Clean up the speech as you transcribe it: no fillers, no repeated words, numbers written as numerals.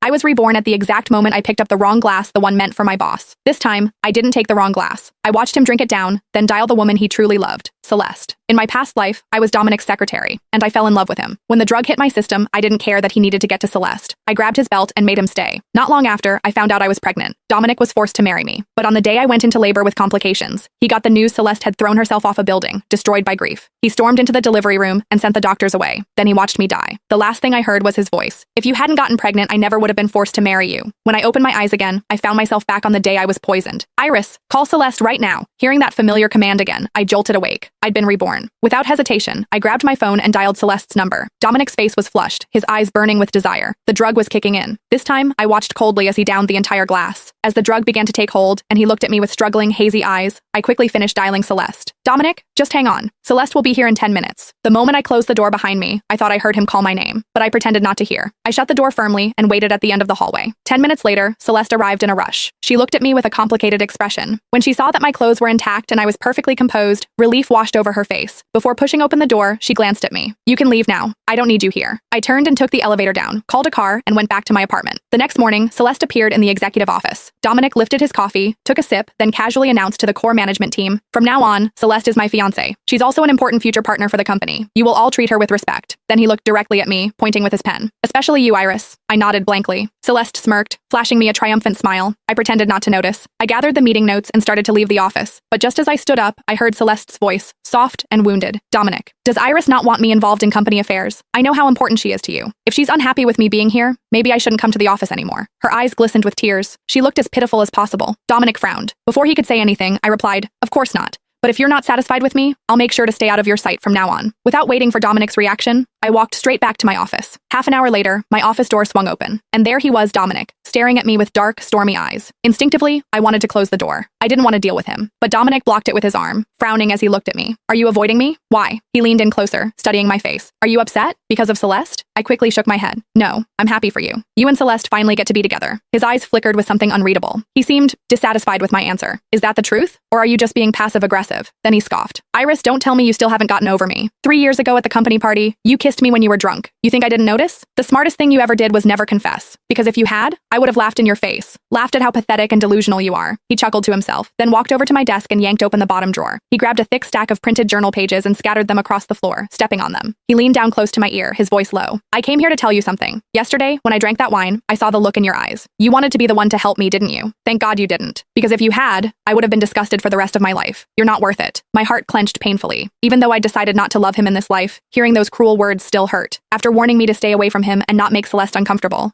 I was reborn at the exact moment I picked up the wrong glass, the one meant for my boss. This time, I didn't take the wrong glass. I watched him drink it down, then dial the woman he truly loved, Celeste. In my past life, I was Dominic's secretary, and I fell in love with him. When the drug hit my system, I didn't care that he needed to get to Celeste. I grabbed his belt and made him stay. Not long after, I found out I was pregnant. Dominic was forced to marry me. But on the day I went into labor with complications, he got the news Celeste had thrown herself off a building, destroyed by grief. He stormed into the delivery room and sent the doctors away. Then he watched me die. The last thing I heard was his voice. If you hadn't gotten pregnant, I never would have been forced to marry you. When I opened my eyes again, I found myself back on the day I was poisoned. Iris, call Celeste right now. Hearing that familiar command again, I jolted awake. I'd been reborn. Without hesitation, I grabbed my phone and dialed Celeste's number. Dominic's face was flushed, his eyes burning with desire. The drug was kicking in. This time, I watched coldly as he downed the entire glass. As the drug began to take hold, and he looked at me with struggling, hazy eyes, I quickly finished dialing Celeste. Dominic, just hang on. Celeste will be here in 10 minutes. The moment I closed the door behind me, I thought I heard him call my name, but I pretended not to hear. I shut the door firmly and waited at the end of the hallway. 10 minutes later, Celeste arrived in a rush. She looked at me with a complicated expression. When she saw that my clothes were intact and I was perfectly composed, relief washed over her face. Before pushing open the door, she glanced at me. You can leave now. I don't need you here. I turned and took the elevator down, called a car, and went back to my apartment. The next morning, Celeste appeared in the executive office. Dominic lifted his coffee, took a sip, then casually announced to the core management team, "From now on, Celeste is my fiancée. She's also an important future partner for the company. You will all treat her with respect." Then he looked directly at me, pointing with his pen. "Especially you, Iris." I nodded blankly. Celeste smirked, flashing me a triumphant smile. I pretended not to notice. I gathered the meeting notes and started to leave the office. But just as I stood up, I heard Celeste's voice, soft and wounded. "Dominic, does Iris not want me involved in company affairs? I know how important she is to you. If she's unhappy with me being here, maybe I shouldn't come to the office anymore." Her eyes glistened with tears. She looked as pitiful as possible. Dominic frowned. Before he could say anything, I replied, "Of course not. But if you're not satisfied with me, I'll make sure to stay out of your sight from now on." Without waiting for Dominic's reaction, I walked straight back to my office. Half an hour later, my office door swung open, and there he was, Dominic, staring at me with dark, stormy eyes. Instinctively, I wanted to close the door. I didn't want to deal with him, but Dominic blocked it with his arm, frowning as he looked at me. "Are you avoiding me? Why?" He leaned in closer, studying my face. "Are you upset? Because of Celeste?" I quickly shook my head. "No, I'm happy for you. You and Celeste finally get to be together." His eyes flickered with something unreadable. He seemed dissatisfied with my answer. "Is that the truth? Or are you just being passive-aggressive?" Then he scoffed. "Iris, don't tell me you still haven't gotten over me. 3 years ago at the company party, you kissed me when you were drunk. You think I didn't notice? The smartest thing you ever did was never confess. Because if you had, I would have laughed in your face. Laughed at how pathetic and delusional you are." He chuckled to himself, then walked over to my desk and yanked open the bottom drawer. He grabbed a thick stack of printed journal pages and scattered them across the floor, stepping on them. He leaned down close to my ear, his voice low. "I came here to tell you something. Yesterday, when I drank that wine, I saw the look in your eyes. You wanted to be the one to help me, didn't you? Thank God you didn't. Because if you had, I would have been disgusted for the rest of my life. You're not worth it." My heart clenched painfully. Even though I decided not to love him in this life, hearing those cruel words still hurt. After warning me to stay away from him and not make Celeste uncomfortable,